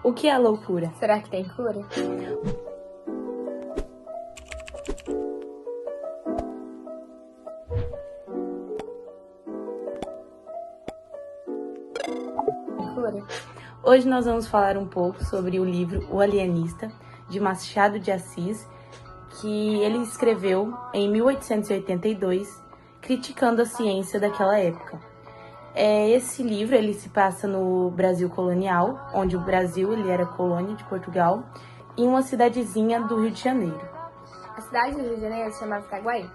O que é loucura? Será que tem cura? Cura? Hoje nós vamos falar um pouco sobre o livro O Alienista, de Machado de Assis, que ele escreveu em 1882, criticando a ciência daquela época. Esse livro ele se passa no Brasil colonial, onde o Brasil ele era colônia de Portugal, em uma cidadezinha do Rio de Janeiro. A cidade do Rio de Janeiro se chamava Itaguaí.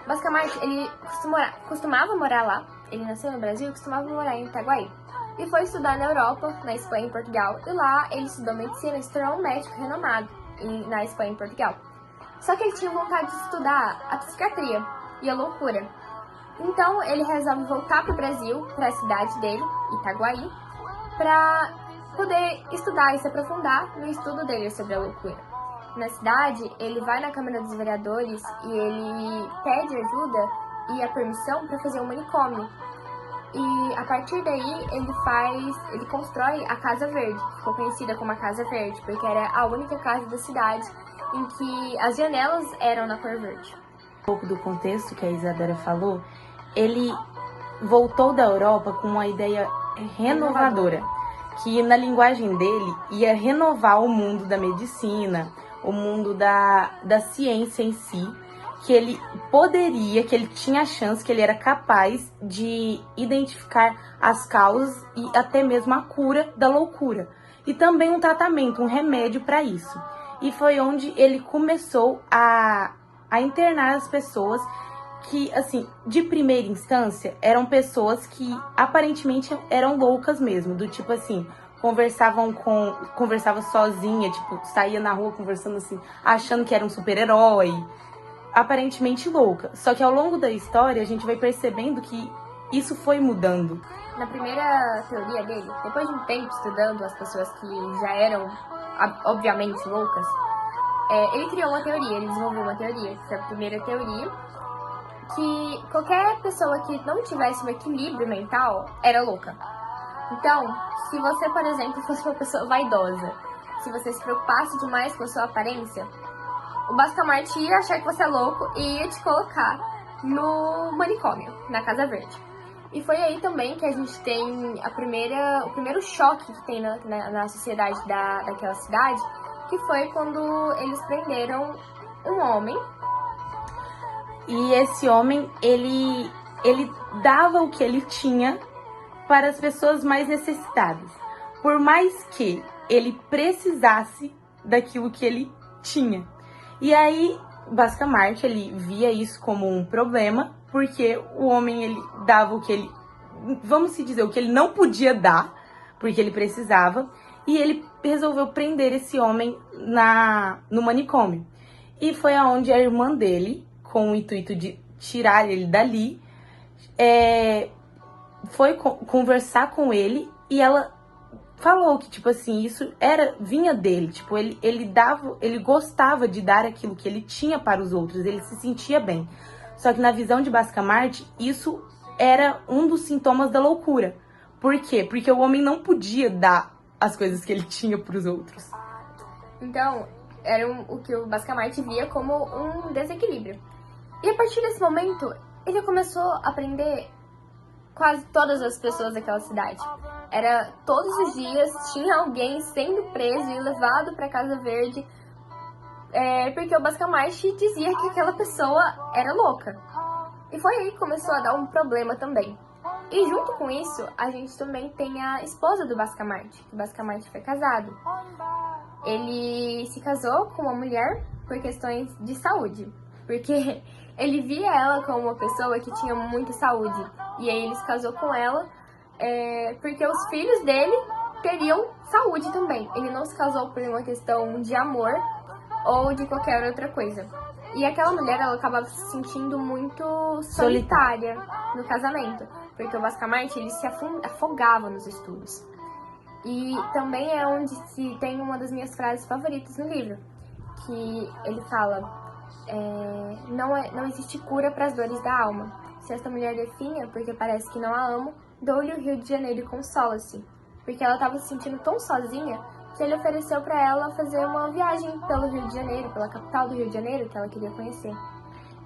Basicamente, ele costumava morar lá. Ele nasceu no Brasil e costumava morar em Itaguaí. E foi estudar na Europa, na Espanha e Portugal. E lá ele estudou medicina e se tornou um médico renomado na Espanha e Portugal. Só que ele tinha vontade de estudar a psiquiatria e a loucura. Então ele resolve voltar para o Brasil, para a cidade dele, Itaguaí, para poder estudar e se aprofundar no estudo dele sobre a loucura. Na cidade, ele vai na Câmara dos Vereadores e ele pede ajuda e a permissão para fazer um manicômio. E a partir daí ele constrói a Casa Verde, ficou conhecida como a Casa Verde, porque era a única casa da cidade em que as janelas eram na cor verde. Um pouco do contexto que a Isadora falou, ele voltou da Europa com uma ideia renovadora, que na linguagem dele ia renovar o mundo da medicina, o mundo da ciência em si, que ele poderia, que ele tinha a chance, que ele era capaz de identificar as causas e até mesmo a cura da loucura. E também um tratamento, um remédio para isso. E foi onde ele começou a internar as pessoas que, assim, de primeira instância, eram pessoas que aparentemente eram loucas mesmo, do tipo assim, conversava sozinha, tipo, saía na rua conversando assim, achando que era um super-herói, aparentemente louca. Só que ao longo da história a gente vai percebendo que isso foi mudando. Na primeira teoria dele, depois de um tempo estudando as pessoas que já eram, obviamente, loucas, ele criou uma teoria, ele desenvolveu uma teoria, que foi a primeira teoria, que qualquer pessoa que não tivesse um equilíbrio mental era louca. Então, se você, por exemplo, fosse uma pessoa vaidosa, se você se preocupasse demais com a sua aparência, o Bascamarte ia achar que você é louco e ia te colocar no manicômio, na Casa Verde. E foi aí também que a gente tem o primeiro choque que tem na sociedade daquela cidade, que foi quando eles prenderam um homem. E esse homem, ele dava o que ele tinha para as pessoas mais necessitadas. Por mais que ele precisasse daquilo que ele tinha. E aí, Bascamarte, ele via isso como um problema, porque o homem, ele dava o que ele, vamos se dizer, o que ele não podia dar, porque ele precisava, e ele resolveu prender esse homem no manicômio. E foi aonde a irmã dele, com o intuito de tirar ele dali, foi conversar com ele, e ela falou que, tipo assim, isso vinha dele, tipo, ele gostava de dar aquilo que ele tinha para os outros, ele se sentia bem. Só que na visão de Bascamarte, isso era um dos sintomas da loucura. Por quê? Porque o homem não podia dar as coisas que ele tinha para os outros. Então, era o que o Bascamarte via como um desequilíbrio. E a partir desse momento, ele começou a prender quase todas as pessoas daquela cidade. Era todos os dias, tinha alguém sendo preso e levado para Casa Verde, porque o Bascamarte dizia que aquela pessoa era louca. E foi aí que começou a dar um problema também. E junto com isso, a gente também tem a esposa do Bascamarte, que o Bascamarte foi casado. Ele se casou com uma mulher por questões de saúde, porque ele via ela como uma pessoa que tinha muita saúde. E aí ele se casou com ela porque os filhos dele teriam saúde também. Ele não se casou por uma questão de amor ou de qualquer outra coisa. E aquela mulher, ela acabava se sentindo muito solitária no casamento, porque o Bascamarte, ele se afogava nos estudos. E também é onde se tem uma das minhas frases favoritas no livro, que ele fala: não existe cura para as dores da alma. Se esta mulher definha, porque parece que não a amo, dou-lhe o Rio de Janeiro e consola-se. Porque ela estava se sentindo tão sozinha que ele ofereceu para ela fazer uma viagem pelo Rio de Janeiro, pela capital do Rio de Janeiro, que ela queria conhecer.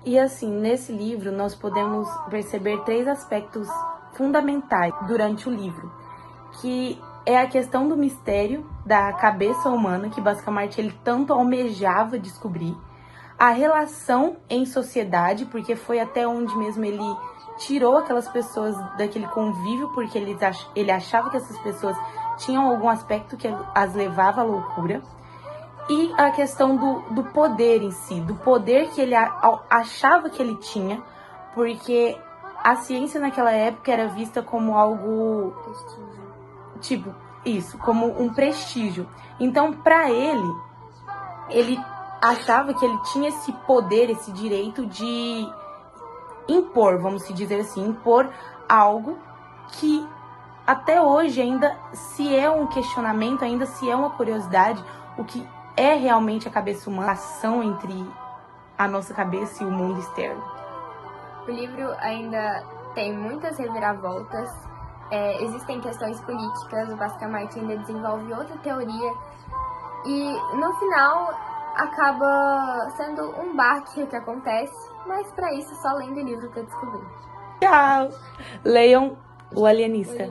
E assim, nesse livro nós podemos perceber 3 aspectos fundamentais durante o livro, que é a questão do mistério da cabeça humana, que basicamente ele tanto almejava descobrir, a relação em sociedade, porque foi até onde mesmo ele tirou aquelas pessoas daquele convívio, porque ele achava que essas pessoas tinham algum aspecto que as levava à loucura. E a questão do poder em si, do poder que ele achava que ele tinha, porque a ciência naquela época era vista como algo, tipo, isso, como um prestígio. Então, para ele achava que ele tinha esse poder, esse direito de impor, vamos dizer assim, impor algo que até hoje ainda se é um questionamento, ainda se é uma curiosidade, o que é realmente a cabeça humana, a ação entre a nossa cabeça e o mundo externo. O livro ainda tem muitas reviravoltas, existem questões políticas, o Basquiat ainda desenvolve outra teoria e no final acaba sendo um baque que acontece, mas para isso só lendo o livro para descobrir. Tchau! Leiam O Alienista.